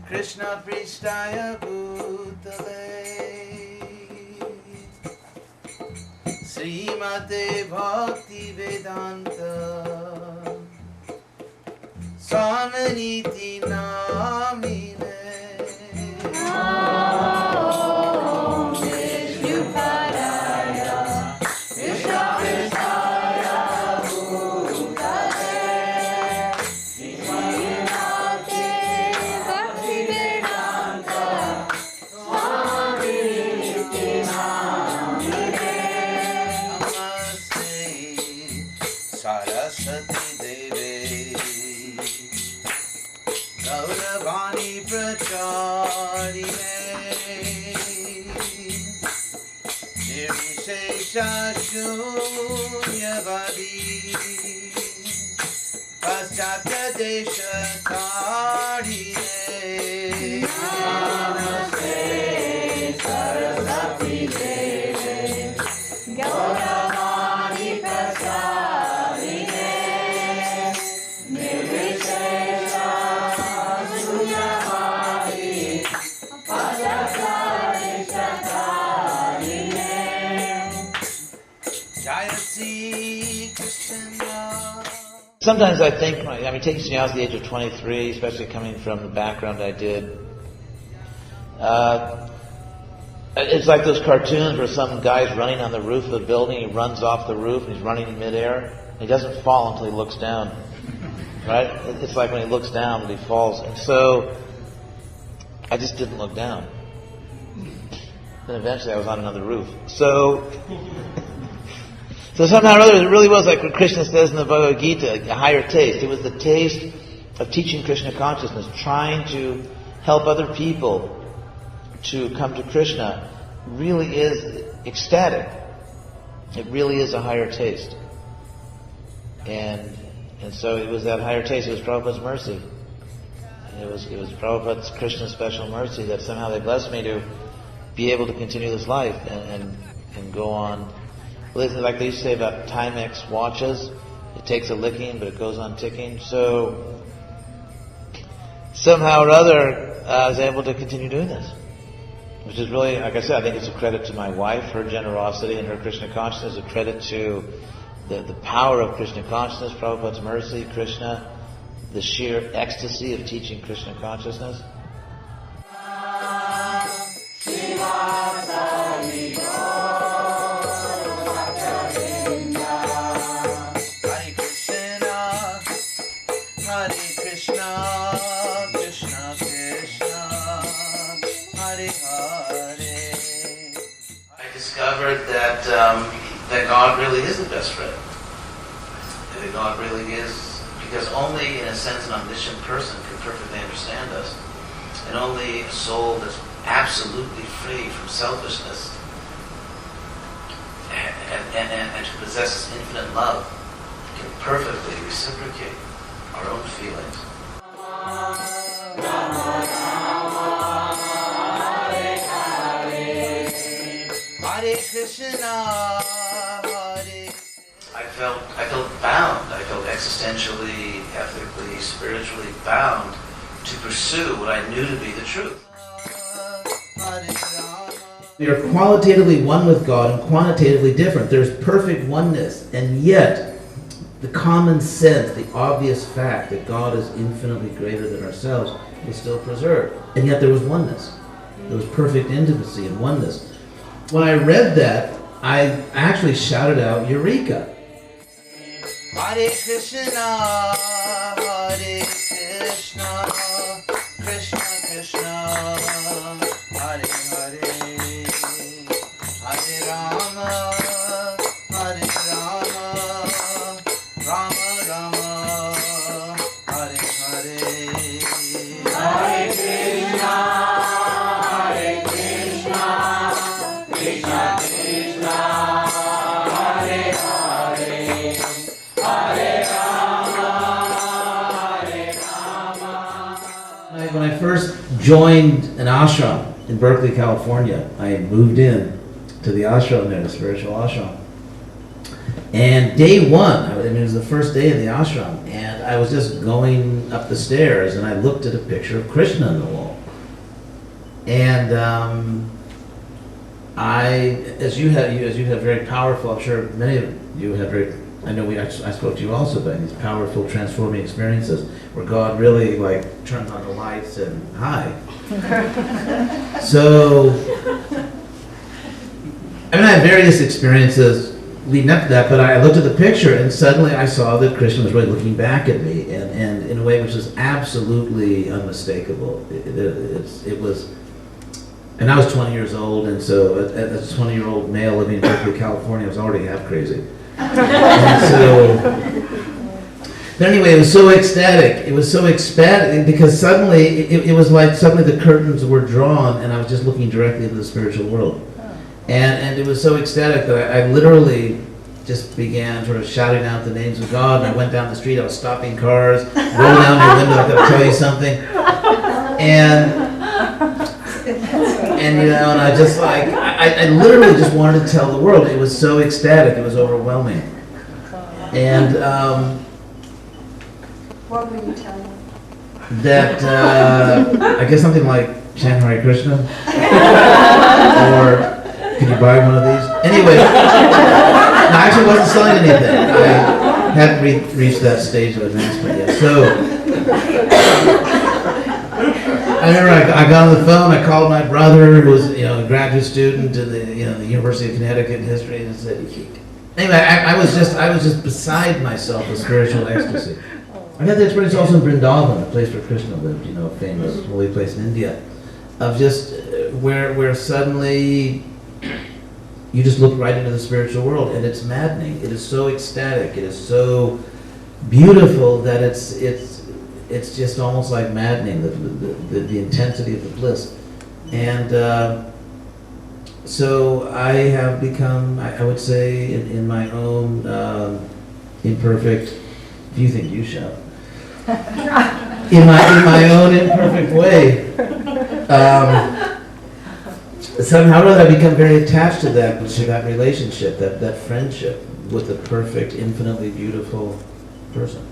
Krishna Prishtaya Bhutale Srimate Bhakti Vedanta Swaminiti Namine Om Vishnu Padaya Krishna Prishtaya Bhutale Srimate Bhakti Vedanta Swaminiti Namine Namaste Saraswati Deve Gauravani Pracharine Nirvishesha Shunyavadi Paschatya Desha Tarine Namaste Saraswati Deve Gauravani Pracharine Nirvishesha Shunyavadi Paschatya Jaya Sri Krishna. Sometimes I think, taking sannyasa at the age of 23, especially coming from the background I did, it's like those cartoons where some guy's running on the roof of the building, he runs off the roof, and he's running in midair, and he doesn't fall until he looks down. Right? It's like when he looks down, and he falls. And so, I just didn't look down. Then eventually I was on another roof. So somehow or other, it really was like what Krishna says in the Bhagavad Gita, a higher taste. It was the taste of teaching Krishna consciousness, trying to help other people to come to Krishna. Really is ecstatic. It really is a higher taste. And so it was that higher taste. It was Prabhupada's mercy. It was Prabhupada's Krishna special mercy that somehow they blessed me to be able to continue this life and go on. Like they used to say about Timex watches, it takes a licking, but it goes on ticking. So somehow or other, I was able to continue doing this, which is really, like I said, I think it's a credit to my wife, her generosity and her Krishna consciousness, a credit to the power of Krishna consciousness, Prabhupada's mercy, Krishna, the sheer ecstasy of teaching Krishna consciousness. Discovered that God really is the best friend. That God really is, because only in a sense an omniscient person can perfectly understand us, and only a soul that's absolutely free from selfishness and who possesses infinite love can perfectly reciprocate our own feelings. Hare Krishna, Hare. I felt bound. I felt existentially, ethically, spiritually bound to pursue what I knew to be the truth. We are qualitatively one with God and quantitatively different. There's perfect oneness, and yet the common sense, the obvious fact that God is infinitely greater than ourselves was still preserved. And yet there was oneness. There was perfect intimacy and oneness. When I read that, I actually shouted out, Eureka! Hare Krishna, Hare Krishna, Krishna Krishna, Hare Hare. When I first joined an ashram in Berkeley, California, I moved in to the ashram there, the spiritual ashram. And day one, it was the first day of the ashram, and I was just going up the stairs, and I looked at a picture of Krishna on the wall. And as you have very powerful, I'm sure many of you have very, I know I spoke to you also about these powerful transforming experiences where God really like turns on the lights and hi. So, I mean, I had various experiences leading up to that, but I looked at the picture and suddenly I saw that Krishna was really looking back at me, and in a way which was absolutely unmistakable. It was, and I was 20 years old, and so as a 20-year-old male living in Berkeley, California, I was already half crazy. And so, but anyway, it was so ecstatic. It was so ecstatic because suddenly it was like suddenly the curtains were drawn, and I was just looking directly into the spiritual world. And it was so ecstatic that I literally just began sort of shouting out the names of God. And I went down the street. I was stopping cars, rolled down your window. I got to tell you something. And you know, and I just like I literally just wanted to tell the world. It was so ecstatic. It was overwhelming. And What were you telling them? that I guess something like chant Hare Krishna, or can you buy one of these? Anyway, no, I actually wasn't selling anything. I hadn't reached that stage of advancement yet. So I remember I got on the phone. I called my brother, who was a graduate student at the University of Connecticut in history, and said, anyway, I was just beside myself with spiritual ecstasy. I had the experience also in Vrindavan, a place where Krishna lived, a famous holy place in India, of just where suddenly you just look right into the spiritual world, and it's maddening. It is so ecstatic. It is so beautiful that it's just almost like maddening, the intensity of the bliss. And so I have become, I would say, in my own imperfect, if you think you shall, in my own imperfect way, somehow or other I become very attached to that relationship, that friendship with a perfect, infinitely beautiful person.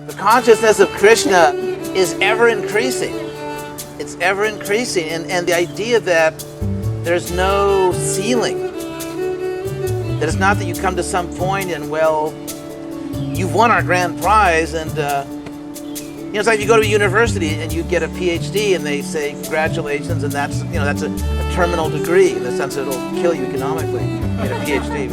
The consciousness of Krishna is ever increasing. It's ever increasing, and the idea that there's no ceiling, that it's not that you come to some point and, well, you've won our grand prize, and it's like you go to a university and you get a PhD and they say congratulations, and that's a terminal degree in the sense that it'll kill you economically. Get a PhD.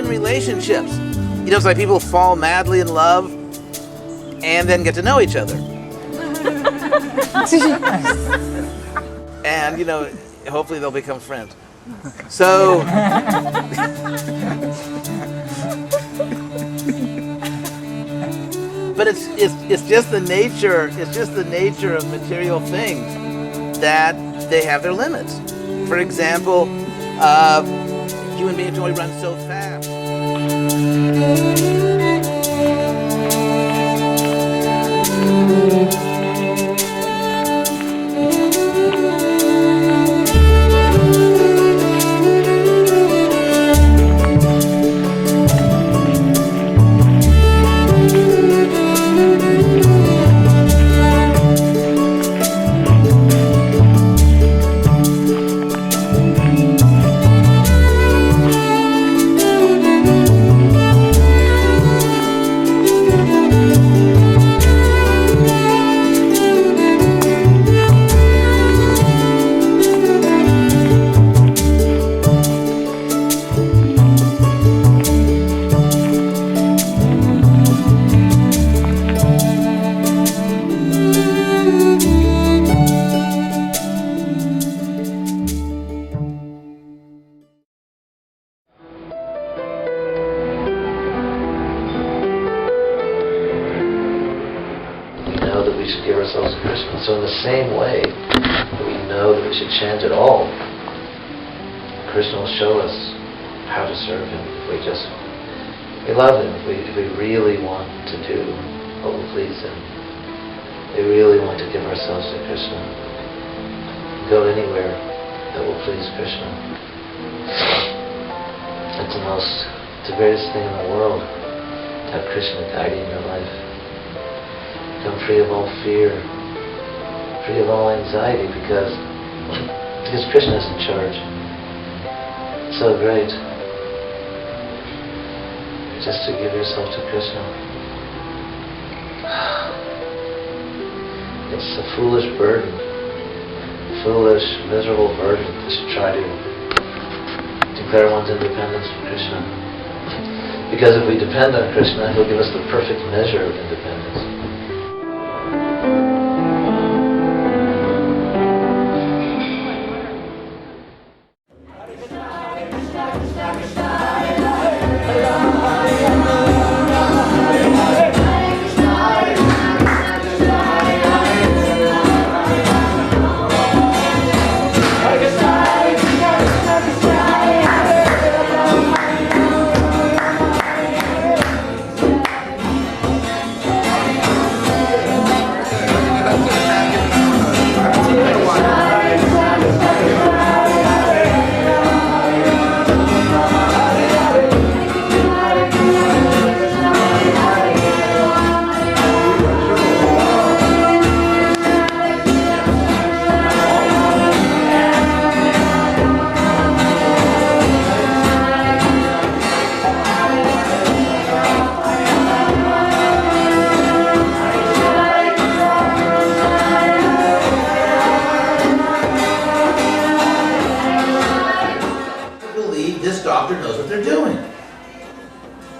Relationships. It's like people fall madly in love and then get to know each other. And, hopefully they'll become friends. So, but it's just the nature of material things that they have their limits. For example, human beings only run so fast. ourselves to Krishna. So in the same way that we know that we should chant at all, Krishna will show us how to serve Him if we love Him, if we really want to do what will please Him. We really want to give ourselves to Krishna. Go anywhere that will please Krishna. It's the greatest thing in the world to have Krishna guiding your life. Become free of all fear, free of all anxiety, because Krishna is in charge. It's so great just to give yourself to Krishna. It's a foolish burden, foolish, miserable burden to try to declare one's independence from Krishna. Because if we depend on Krishna, He'll give us the perfect measure of independence.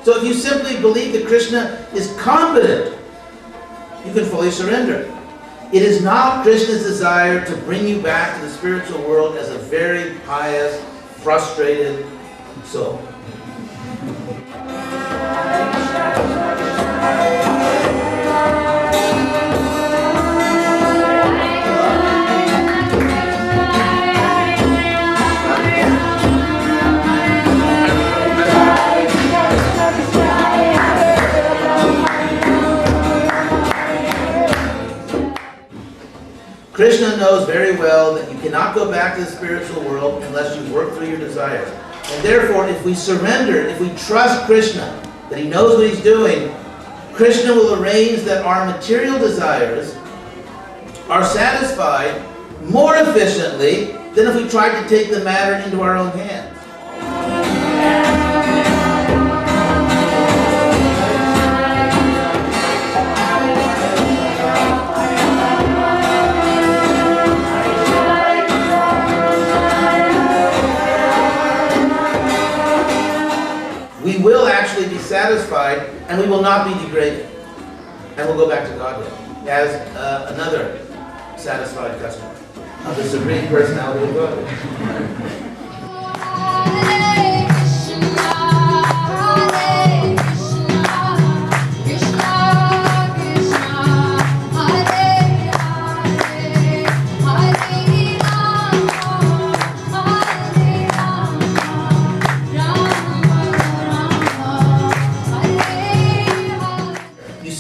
So if you simply believe that Krishna is competent, you can fully surrender. It is not Krishna's desire to bring you back to the spiritual world as a very pious, frustrated soul. Krishna knows very well that you cannot go back to the spiritual world unless you work through your desires. And therefore, if we surrender, if we trust Krishna, that He knows what He's doing, Krishna will arrange that our material desires are satisfied more efficiently than if we tried to take the matter into our own hands. We will actually be satisfied, and we will not be degraded. And we'll go back to Godhead as another satisfied customer of the Supreme Personality of Godhead.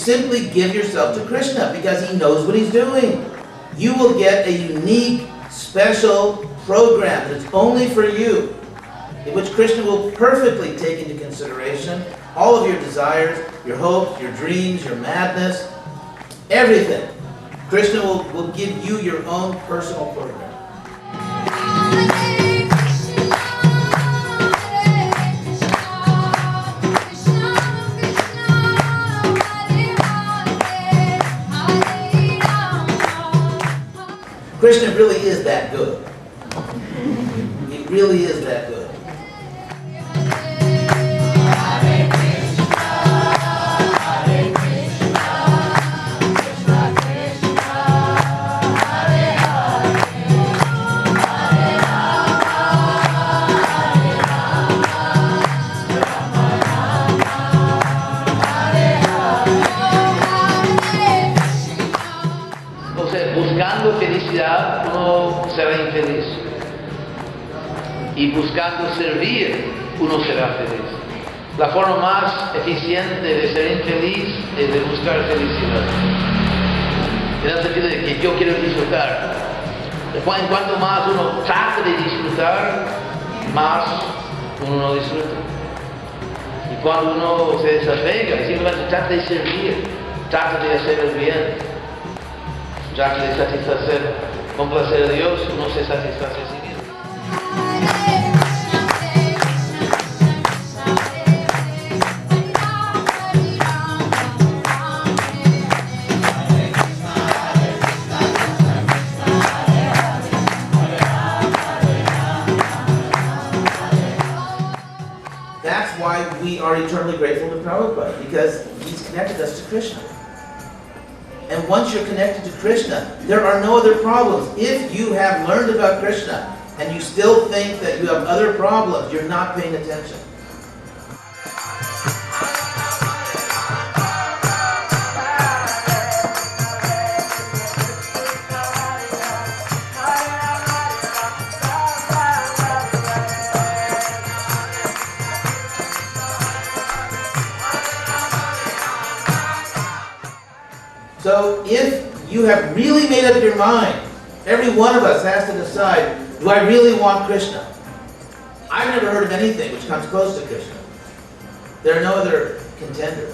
Simply give yourself to Krishna because He knows what He's doing. You will get a unique, special program that's only for you, in which Krishna will perfectly take into consideration all of your desires, your hopes, your dreams, your madness, everything. Krishna will give you your own personal program. Krishna really is that good. He really is that good. Y buscando servir, uno será feliz. La forma más eficiente de ser infeliz es de buscar felicidad. En el sentido de que yo quiero disfrutar. En cuanto más uno trata de disfrutar, más uno no disfruta. Y cuando uno se desapega, simplemente trata de servir, trata de hacer el bien, trata de satisfacer, complacer a Dios, uno se satisface a sí mismo. That's why we are eternally grateful to Prabhupada, because he's connected us to Krishna. And once you're connected to Krishna, there are no other problems. If you have learned about Krishna and you still think that you have other problems, you're not paying attention. So if you have really made up your mind, every one of us has to decide, do I really want Krishna? I've never heard of anything which comes close to Krishna. There are no other contenders.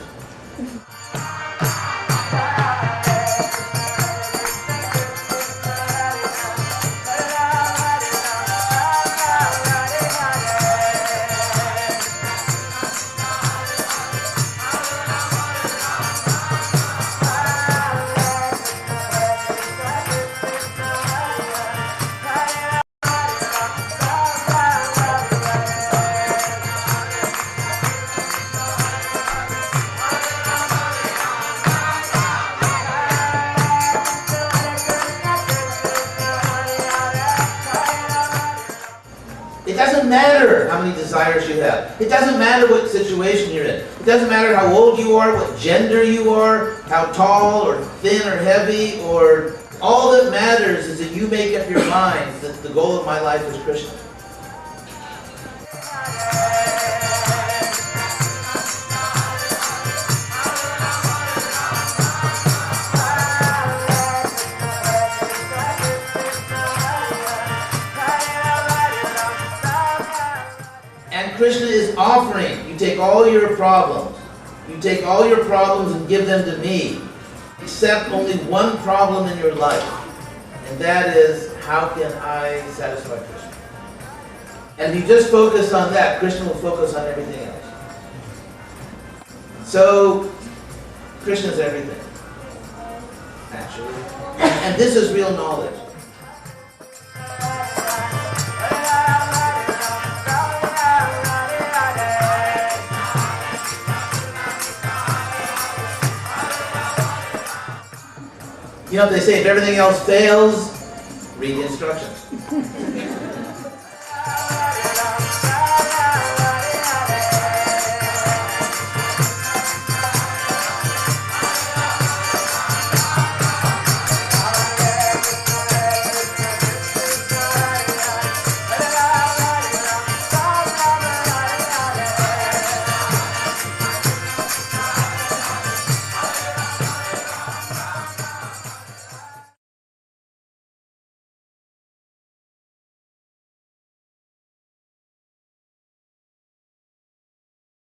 It doesn't matter how many desires you have. It doesn't matter what situation you're in. It doesn't matter how old you are, what gender you are, how tall or thin or heavy, or all that matters is that you make up your mind that the goal of my life is Krishna. And Krishna is offering. You take all your problems. You take all your problems and give them to me. Except only one problem in your life. And that is, how can I satisfy Krishna? And if you just focus on that, Krishna will focus on everything else. So, Krishna is everything. Actually. And this is real knowledge. You know, they say if everything else fails, read the instructions.